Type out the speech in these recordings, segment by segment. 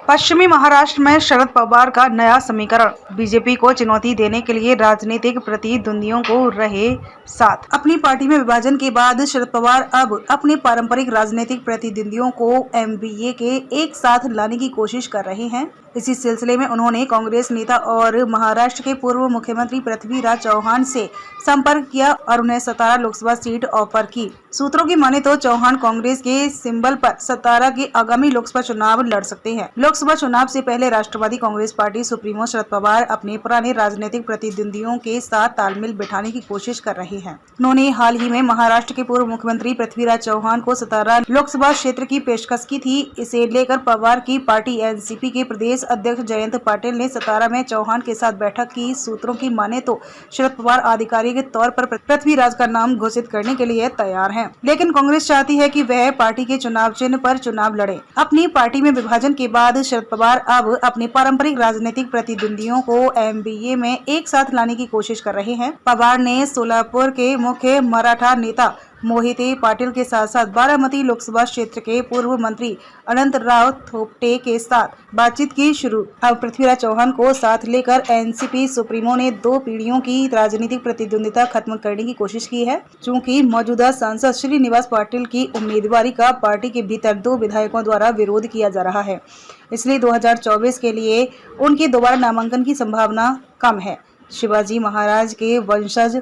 पश्चिमी महाराष्ट्र में शरद पवार का नया समीकरण, बीजेपी को चुनौती देने के लिए राजनीतिक प्रतिद्वंदियों को रहे साथ। अपनी पार्टी में विभाजन के बाद शरद पवार अब अपने पारंपरिक राजनीतिक प्रतिद्वंदियों को एनडीए के एक साथ लाने की कोशिश कर रहे हैं। इसी सिलसिले में उन्होंने कांग्रेस नेता और महाराष्ट्र के पूर्व मुख्यमंत्री पृथ्वीराज चौहान से संपर्क किया और उन्हें सतारा लोकसभा सीट ऑफर की। सूत्रों की माने तो चौहान कांग्रेस के सिंबल पर सतारा के आगामी लोकसभा चुनाव लड़ सकते हैं। लोकसभा चुनाव से पहले राष्ट्रवादी कांग्रेस पार्टी सुप्रीमो शरद पवार अपने पुराने राजनीतिक प्रतिद्वंदियों के साथ तालमेल बिठाने की कोशिश कर रहे हैं। उन्होंने हाल ही में महाराष्ट्र के पूर्व मुख्यमंत्री पृथ्वीराज चौहान को सतारा लोकसभा क्षेत्र की पेशकश की थी। इसे लेकर पवार की पार्टी एनसीपी के प्रदेश अध्यक्ष जयंत पाटिल ने सतारा में चौहान के साथ बैठक की। सूत्रों की माने तो शरद पवार आधिकारिक तौर पर पृथ्वीराज का नाम घोषित करने के लिए तैयार हैं, लेकिन कांग्रेस चाहती है कि वह पार्टी के चुनाव चिन्ह पर चुनाव लड़े। अपनी पार्टी में विभाजन के बाद शरद पवार अब अपने पारंपरिक राजनीतिक प्रतिद्वंदियों को एनडीए में एक साथ लाने की कोशिश कर रहे हैं। पवार ने सोलापुर के मुख्य मराठा नेता मोहिते पाटिल के साथ साथ बारामती लोकसभा क्षेत्र के पूर्व मंत्री अनंतराव थोपटे के साथ बातचीत की शुरू। अब पृथ्वीराज चौहान को साथ लेकर एनसीपी सुप्रीमो ने 2 पीढ़ियों की राजनीतिक प्रतिद्वंदिता खत्म करने की कोशिश की है। चूंकि मौजूदा सांसद श्रीनिवास पाटिल की उम्मीदवारी का पार्टी के भीतर 2 विधायकों द्वारा विरोध किया जा रहा है, इसलिए 2024 के लिए उनके दोबारा नामांकन की संभावना कम है। शिवाजी महाराज के वंशज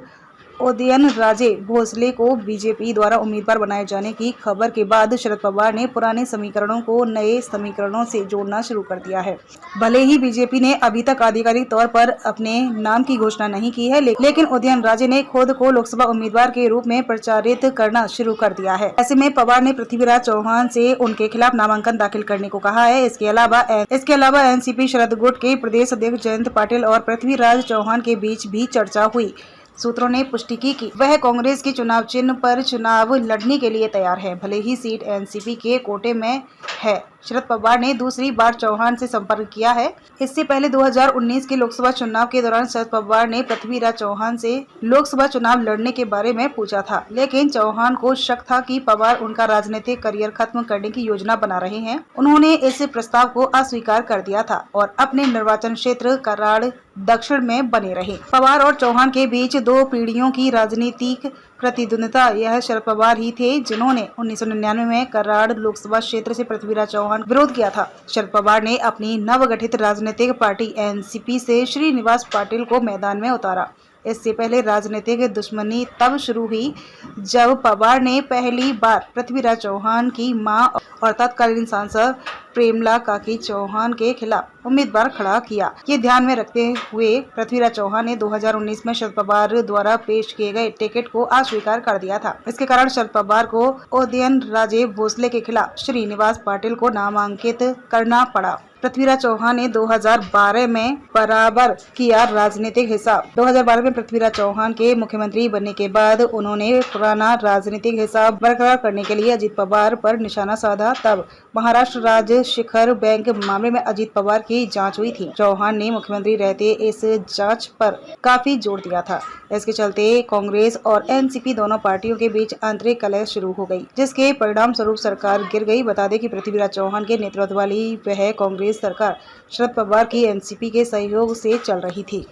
उदयनराजे भोसले को बीजेपी द्वारा उम्मीदवार बनाए जाने की खबर के बाद शरद पवार ने पुराने समीकरणों को नए समीकरणों से जोड़ना शुरू कर दिया है। भले ही बीजेपी ने अभी तक आधिकारिक तौर पर अपने नाम की घोषणा नहीं की है, लेकिन उदयनराजे ने खुद को लोकसभा उम्मीदवार के रूप में प्रचारित करना शुरू कर दिया है। ऐसे में पवार ने पृथ्वीराज चौहान से उनके खिलाफ नामांकन दाखिल करने को कहा है। इसके अलावा एनसीपी शरद गुट के प्रदेश अध्यक्ष जयंत पाटिल और पृथ्वीराज चौहान के बीच भी चर्चा हुई। सूत्रों ने पुष्टि की कि वह कांग्रेस के चुनाव चिन्ह पर चुनाव लड़ने के लिए तैयार है, भले ही सीट एनसीपी के कोटे में है। शरद पवार ने दूसरी बार चौहान से संपर्क किया है। इससे पहले 2019 के लोकसभा चुनाव के दौरान शरद पवार ने पृथ्वीराज चौहान से लोकसभा चुनाव लड़ने के बारे में पूछा था, लेकिन चौहान को शक था कि पवार उनका राजनीतिक करियर खत्म करने की योजना बना रहे हैं। उन्होंने इस प्रस्ताव को अस्वीकार कर दिया था और अपने निर्वाचन क्षेत्र कराड़ दक्षिण में बने रहे। पवार और चौहान के बीच 2 पीढ़ियों की राजनीतिक प्रतिद्वंदिता यह शरद पवार ही थे जिन्होंने 1999 में कराड़ लोकसभा क्षेत्र से पृथ्वीराज चौहान विरोध किया था। शरद पवार ने अपनी नवगठित राजनीतिक पार्टी एनसीपी से श्रीनिवास पाटिल को मैदान में उतारा। इससे पहले राजनीतिक दुश्मनी तब शुरू हुई जब पवार ने पहली बार पृथ्वीराज चौहान की मां और तत्कालीन सांसद प्रेमला काकी चौहान के खिलाफ उम्मीदवार खड़ा किया। ये ध्यान में रखते हुए पृथ्वीराज चौहान ने 2019 में शरद पवार द्वारा पेश किए गए टिकट को अस्वीकार कर दिया था। इसके कारण शरद पवार को उदयनराजे भोसले के खिलाफ श्रीनिवास पाटिल को नामांकित करना पड़ा। पृथ्वीराज चौहान ने 2012 में बराबर किया राजनीतिक हिसाब। 2012 में पृथ्वीराज चौहान के मुख्यमंत्री बनने के बाद उन्होंने पुराना राजनीतिक हिसाब बरकरार करने के लिए अजित पवार पर निशाना साधा। तब महाराष्ट्र राज्य शिखर बैंक मामले में अजित पवार की जांच हुई थी। चौहान ने मुख्यमंत्री रहते इस जांच पर काफी जोर दिया था। इसके चलते कांग्रेस और एनसीपी दोनों पार्टियों के बीच आंतरिक कलह शुरू हो गई, जिसके परिणाम स्वरूप सरकार गिर गई। बता दें कि पृथ्वीराज चौहान के नेतृत्व वाली वह कांग्रेस सरकार शरद पवार की एनसीपी के सहयोग से चल रही थी।